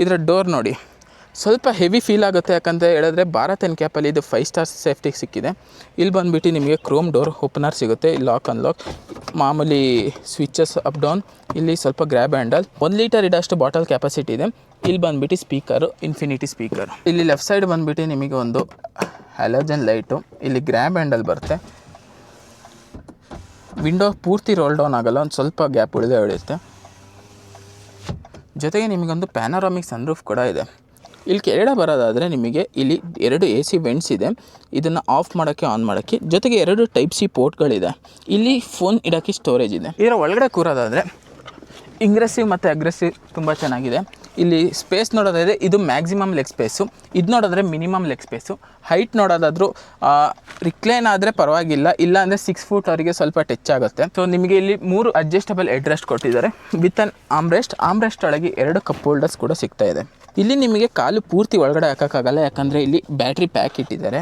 ಇದರ ಡೋರ್ ನೋಡಿ, ಸ್ವಲ್ಪ ಹೆವಿ ಫೀಲ್ ಆಗುತ್ತೆ. ಯಾಕಂತ ಹೇಳಿದ್ರೆ ಭಾರತ್ ಎನ್ಕ್ಯಾಪಲ್ಲಿ ಇದು 5 ಸ್ಟಾರ್ ಸೇಫ್ಟಿಗೆ ಸಿಕ್ಕಿದೆ. ಇಲ್ಲಿ ಬಂದುಬಿಟ್ಟು ನಿಮಗೆ ಕ್ರೋಮ್ ಡೋರ್ ಓಪನರ್ ಸಿಗುತ್ತೆ. ಇಲ್ಲಿ ಲಾಕ್ ಅನ್ಲಾಕ್, ಮಾಮೂಲಿ ಸ್ವಿಚಸ್ ಅಪ್ ಡೌನ್. ಇಲ್ಲಿ ಸ್ವಲ್ಪ ಗ್ರ್ಯಾಬ್ ಹ್ಯಾಂಡಲ್, 1 ಲೀಟರ್ ಇಡೋಷ್ಟು ಬಾಟಲ್ ಕೆಪಾಸಿಟಿ ಇದೆ. ಇಲ್ಲಿ ಬಂದುಬಿಟ್ಟು ಸ್ಪೀಕರು, ಇನ್ಫಿನಿಟಿ ಸ್ಪೀಕರ್. ಇಲ್ಲಿ ಲೆಫ್ಟ್ ಸೈಡ್ ಬಂದುಬಿಟ್ಟು ನಿಮಗೆ ಒಂದು ಹ್ಯಾಲೋಜನ್ ಲೈಟು. ಇಲ್ಲಿ ಗ್ರ್ಯಾಬ್ ಹ್ಯಾಂಡಲ್ ಬರುತ್ತೆ. ವಿಂಡೋ ಪೂರ್ತಿ ರೋಲ್ ಡೌನ್ ಆಗೋಲ್ಲ, ಒಂದು ಸ್ವಲ್ಪ ಗ್ಯಾಪ್ ಉಳಿಯುತ್ತೆ. ಜೊತೆಗೆ ನಿಮಗೊಂದು ಪ್ಯಾನೋರಾಮಿಕ್ ಸನ್ರೂಫ್ ಕೂಡ ಇದೆ. ಇಲ್ಲಿ ಕೆಳಗಡೆ ಬರೋದಾದರೆ ನಿಮಗೆ ಇಲ್ಲಿ 2 AC ವೆಂಟ್ಸ್ ಇದೆ. ಇದನ್ನು ಆಫ್ ಮಾಡೋಕ್ಕೆ ಆನ್ ಮಾಡೋಕ್ಕೆ. ಜೊತೆಗೆ 2 ಟೈಪ್ ಸಿ ಪೋರ್ಟ್ಗಳಿದೆ. ಇಲ್ಲಿ ಫೋನ್ ಇಡೋಕ್ಕೆ ಸ್ಟೋರೇಜ್ ಇದೆ. ಇದರ ಒಳಗಡೆ ಕೂರೋದಾದರೆ ಇಂಗ್ರೆಸಿವ್ ಮತ್ತು ಅಗ್ರೆಸಿವ್ ತುಂಬ ಚೆನ್ನಾಗಿದೆ. ಇಲ್ಲಿ ಸ್ಪೇಸ್ ನೋಡೋದಾದರೆ ಇದು ಮ್ಯಾಕ್ಸಿಮಮ್ ಲೆಗ್ ಸ್ಪೇಸು, ಇದು ನೋಡಿದ್ರೆ ಮಿನಿಮಮ್ ಲೆಗ್ ಸ್ಪೇಸು. ಹೈಟ್ ನೋಡೋದಾದರೂ ರಿಕ್ಲೈನ್ ಆದರೆ ಪರವಾಗಿಲ್ಲ, ಇಲ್ಲ ಅಂದರೆ 6 ಫೂಟ್ ಅವರಿಗೆ ಸ್ವಲ್ಪ ಟಚ್ ಆಗುತ್ತೆ. ಸೊ ನಿಮಗೆ ಇಲ್ಲಿ 3 ಅಡ್ಜಸ್ಟಬಲ್ ಹೆಡ್ ರೆಸ್ಟ್ ಕೊಟ್ಟಿದ್ದಾರೆ ವಿತ್ ಆನ್ ಆಮ್ರೆಸ್ಟ್ ಒಳಗೆ 2 ಕಪ್ ಹೋಲ್ಡರ್ಸ್ ಕೂಡ ಸಿಗ್ತಾ ಇದೆ. ಇಲ್ಲಿ ನಿಮಗೆ ಕಾಲು ಪೂರ್ತಿ ಒಳಗಡೆ ಹಾಕೋಕ್ಕಾಗಲ್ಲ, ಯಾಕಂದರೆ ಇಲ್ಲಿ ಬ್ಯಾಟ್ರಿ ಪ್ಯಾಕ್ ಇಟ್ಟಿದ್ದಾರೆ.